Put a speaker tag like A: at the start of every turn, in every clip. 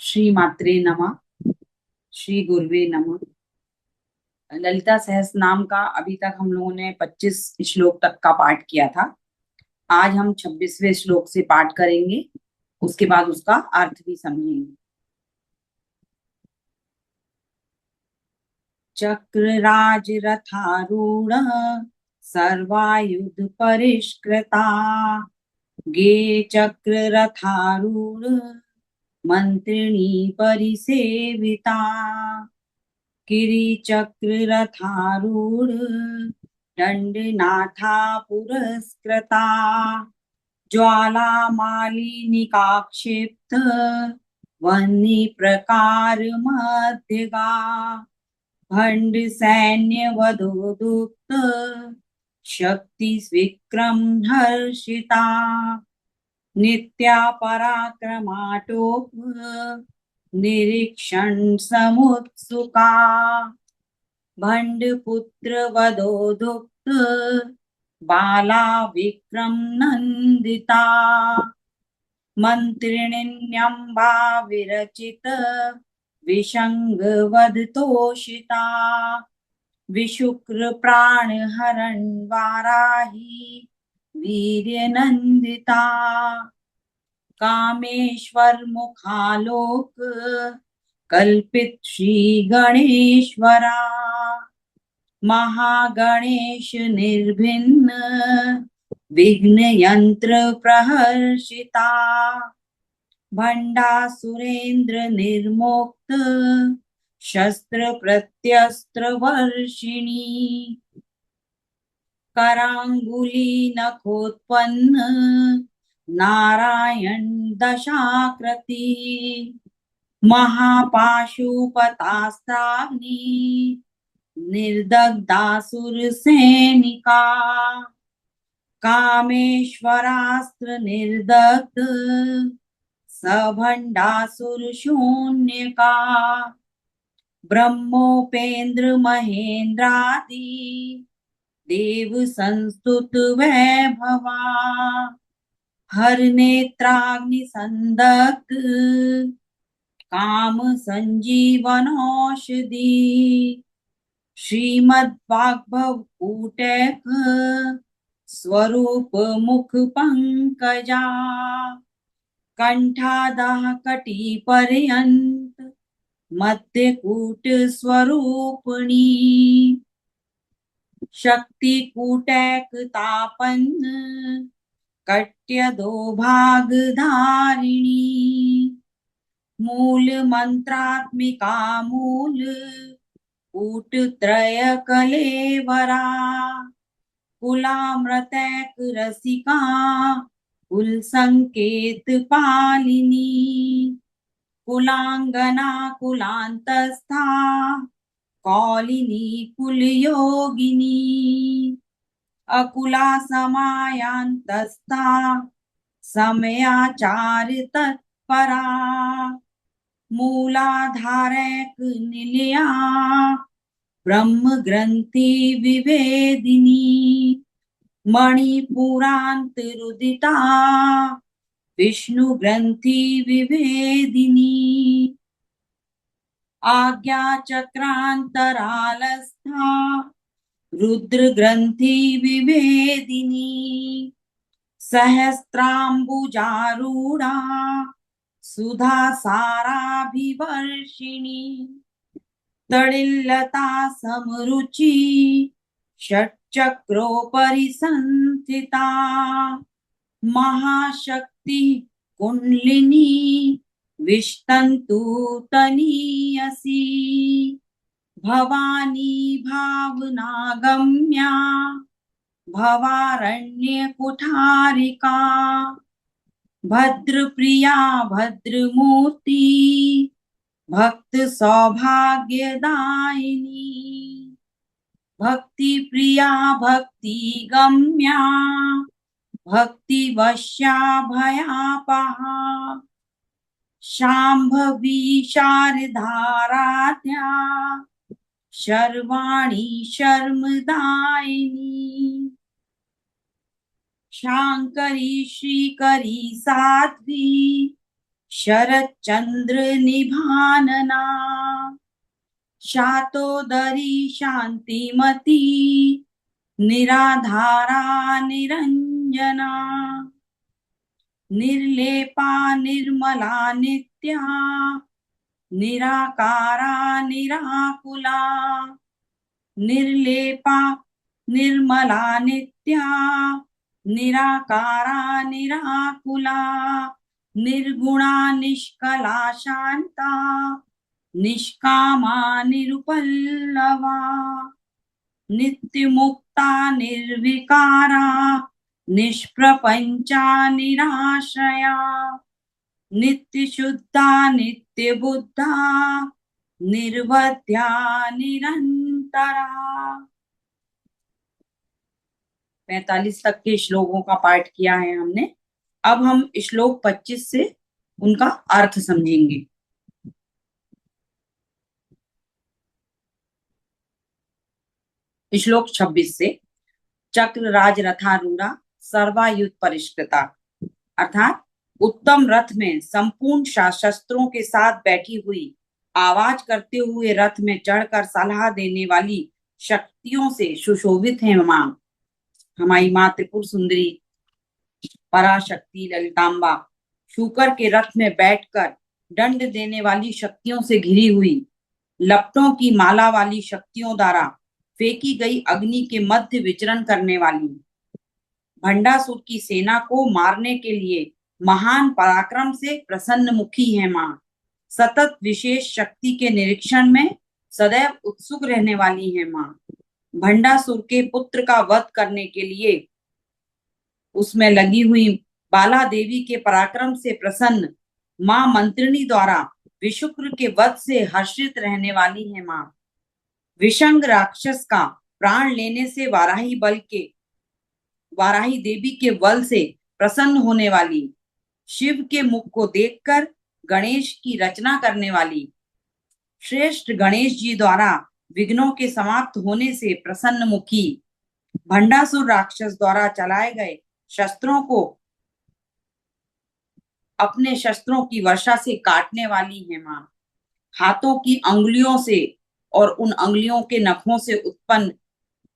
A: श्री मात्रे नमः। श्री गुरुवे नमः। ललिता सहस्त्र नाम का अभी तक हम लोगों ने 25 श्लोक तक का पाठ किया था। आज हम 26वें श्लोक से पाठ करेंगे। उसके बाद उसका अर्थ भी समझेंगे। चक्रराज रथारूढ़ सर्वायुध परिष्कृता गे चक्र रथारूढ़ मंत्रिणी परिसेविता किरीचक्ररथारूढ़ दंडनाथा पुरस्कृता ज्वालामालिनिकाक्षिप्त वह्नि प्रकार मध्यगा भंड सैन्य वधोदुक्त शक्ति विक्रम हर्षिता नित्या पराक्रमाटोप निरीक्षण समुत्सुका भंड पुत्र वधोदुक्त बाला विक्रम नंदिता मंत्रिण्यंबा विरचित विशंग वध तोषिता विशुक्र प्राण हरण वाराही वीर्य नंदिता कामेश्वर मुखालोक कल्पित श्री गणेश्वरा महागणेश निर्भिन्न विघ्न यंत्र प्रहर्षिता भंडा सुरेंद्र निर्मुक्त शस्त्र प्रत्यस्त्र वर्षिणी करांगुली नखोत्पन्न नारायण दशाकृति महापाशुपतास्त्राग्नि निर्दग्धासुर सैनिका कामेश्वरास्त्र निर्दग्ध सभंडासुर शून्य का ब्रह्मोपेंद्र महेंद्रादि देव संस्तुत वैभवा हर नेत्राग्नि संदग्ध काम संजीवनौषधि श्रीमद्वाग्भव कूटैक स्वरूप मुख पंकजा कंठादाह कटी पर्यंत मध्य कूट स्वरूपिणी शक्ति कूटैक तापन्न कट्य दो भाग धारिणी मूल मंत्रात्मिका मूल कूट त्रय कलेवरा कुलामृतैक रसिका कुल संकेत पालिनी कुलांगना कुलांतस्था कौलिनी कुल योगिनी अकुला समायांतस्था समयाचार तत्परा मूलाधारैक निलया ब्रह्म ग्रंथि विवेदिनी मणिपुरांत रुदिता विष्णु ग्रंथि विवेदिनी आज्ञा चक्रांतरालस्था रुद्र ग्रंथि विवेदिनी सहस्त्रांबुजारूढ़ा सुधा साराभिवर्षिणी तडिल्लता समरुचि षट्चक्रोपरि संस्थिता महाशक्ति कुंडलिनी विष्टन्तु तनीयसी भवानी भावनागम्या भवारण्य कुठारिका भद्रप्रिया भद्रमूर्ति भक्त सौभाग्यदायिनी भक्ति प्रिया भक्ति गम्या भक्ति वश्या भयापहा शांभवी शारदाराध्या शर्वाणी शर्मदायिनी शांकरी श्रीकरी साध्वी शरद चंद्र निभानना, शातोदरी शांतिमती, निराधारा निरंजना, निर्लेपा निर्मला नित्या, निराकारा निराकुला, निर्लेपा निर्मला नित्या, निराकारा निराकुला, निर्गुणा निष्कला शांता, निष्कामा निरुपल्लवा, नित्य मुक्ता निर्विकारा, निष्प्रपंचा निराश्रया, नित्य शुद्धा नित्य बुद्धा, निर्वध्या निरंतरा। 45 तक के श्लोकों का पाठ किया है हमने। अब हम श्लोक 25 से उनका अर्थ समझेंगे। श्लोक 26 से, चक्र राज रथारूढ़ा सर्वायुध परिष्कृता, अर्थात उत्तम रथ में संपूर्ण शस्त्रों के साथ बैठी हुई, आवाज करते हुए रथ में चढ़कर सलाह देने वाली शक्तियों से सुशोभित है मां, हमारी मां त्रिपुर सुंदरी पराशक्ति ललितांबा। शूकर के रथ में बैठकर दंड देने वाली शक्तियों से घिरी हुई, लपटों की माला वाली शक्तियों द्वारा फेंकी गई अग्नि के मध्य विचरण करने वाली, भंडासुर की सेना को मारने के लिए महान पराक्रम से प्रसन्न मुखी है मां। सतत विशेष शक्ति के निरीक्षण में सदैव उत्सुक रहने वाली है मां। भंडासुर के पुत्र का वध करने के लिए उसमें लगी हुई बाला देवी के पराक्रम से प्रसन्न मां मंत्रिणी द्वारा विशुक्र के वध से हर्षित रहने वाली है मां। विशंग राक्षस का प्राण लेने से वाराही देवी के बल से प्रसन्न होने वाली, शिव के मुख को देखकर गणेश की रचना करने वाली, श्रेष्ठ गणेश जी द्वारा विघ्नों के समाप्त होने से प्रसन्न मुखी, भंडासुर राक्षस द्वारा चलाए गए शस्त्रों को अपने शस्त्रों की वर्षा से काटने वाली है मां। हाथों की अंगुलियों से और उन अंगुलियों के नखों से उत्पन्न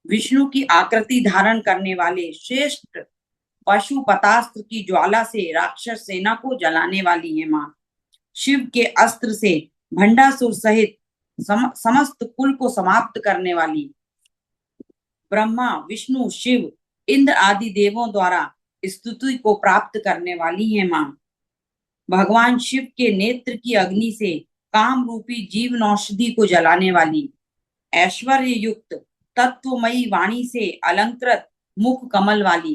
A: विष्णु की आकृति धारण करने वाले श्रेष्ठ पशुपतास्त्र की ज्वाला से राक्षस सेना को जलाने वाली है मां। शिव के अस्त्र से भंडासुर सहित समस्त कुल को समाप्त करने वाली, ब्रह्मा विष्णु शिव इंद्र आदि देवों द्वारा स्तुति को प्राप्त करने वाली है मां। भगवान शिव के नेत्र की अग्नि से काम रूपी जीवन औषधि को जलाने वाली, ऐश्वर्य युक्त तत्वमयी वाणी से अलंकृत मुख कमल वाली,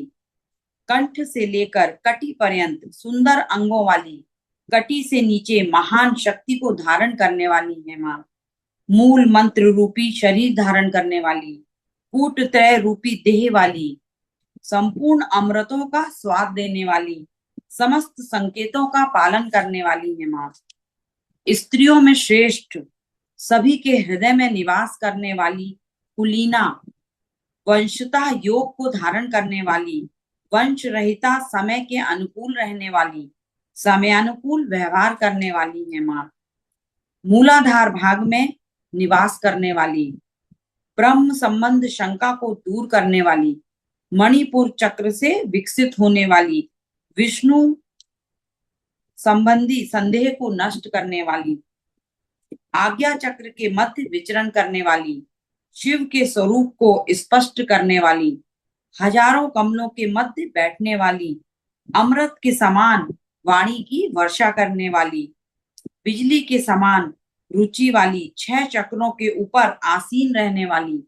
A: कंठ से लेकर कटी पर्यंत सुंदर अंगों वाली, कटी से नीचे महान शक्ति को धारण करने वाली है मां। मूल मंत्र रूपी शरीर धारण करने वाली, कूट त्रय रूपी देह वाली, संपूर्ण अमृतों का स्वाद देने वाली, समस्त संकेतों का पालन करने वाली है मां। स्त्रियों में श्रेष्ठ, सभी के हृदय में निवास करने वाली कुलीना, वंशतः योग को धारण करने वाली, वंश रहिता समय के अनुकूल रहने वाली, समयानुकूल व्यवहार करने वाली है मां। मूलाधार भाग में निवास करने वाली, ब्रह्म संबंध शंका को दूर करने वाली, मणिपुर चक्र से विकसित होने वाली, विष्णु संबंधी संदेह को नष्ट करने वाली, आज्ञा चक्र के मध्य विचरण करने वाली, शिव के स्वरूप को स्पष्ट करने वाली, हजारों कमलों के मध्य बैठने वाली, अमृत के समान वाणी की वर्षा करने वाली, बिजली के समान रुचि वाली, 6 चक्रों के ऊपर आसीन रहने वाली,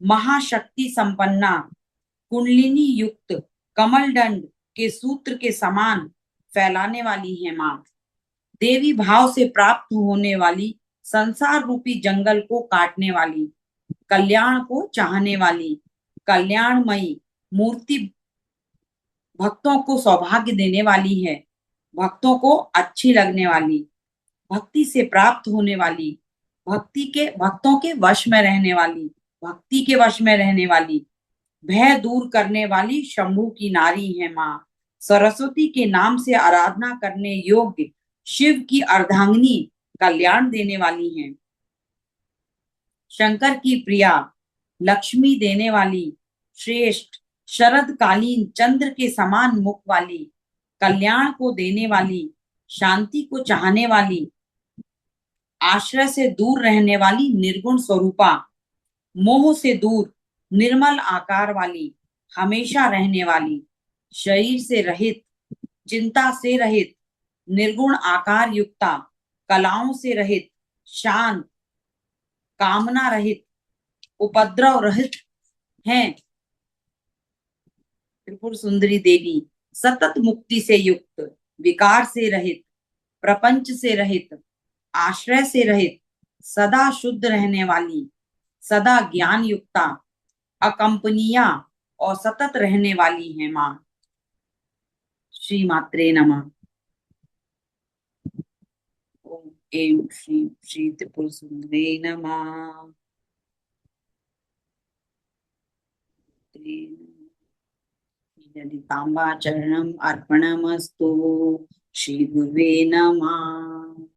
A: महाशक्ति संपन्ना, कुंडलिनी युक्त कमल दंड के सूत्र के समान फैलाने वाली है मां। देवी भाव से प्राप्त होने वाली, संसार रूपी जंगल को काटने वाली, कल्याण को चाहने वाली, कल्याणमयी मूर्ति भक्तों को सौभाग्य देने वाली है, भक्तों को अच्छी लगने वाली, भक्ति से प्राप्त होने वाली, भक्तों के वश में रहने वाली, भक्ति के वश में रहने वाली, भय दूर करने वाली शंभु की नारी है मां। सरस्वती के नाम से आराधना करने योग्य शिव की अर्धांगिनी, कल्याण देने वाली हैं। शंकर की प्रिया, लक्ष्मी देने वाली, श्रेष्ठ, शरद कालीन चंद्र के समान मुख वाली, कल्याण को देने वाली, शांति को चाहने वाली, आश्रय से दूर रहने वाली निर्गुण स्वरूपा, मोह से दूर निर्मल आकार वाली, हमेशा रहने वाली, शरीर से रहित, चिंता से रहित, निर्गुण आकार युक्ता, कलाओं से रहित, शांत, कामना रहित, उपद्रव रहित हैं। त्रिपुर सुंदरी देवी सतत मुक्ति से युक्त, विकार से रहित, प्रपंच से रहित, आश्रय से रहित, सदा शुद्ध रहने वाली, सदा ज्ञान युक्ता, अकंपनीया और सतत रहने वाली है माँ। श्री मात्रे नमः। ओम एं श्री श्री त्रिपुर सुंदरी नमः। ललितांबा चरणम अर्पणमस्तु। श्री गुरुवे नमः।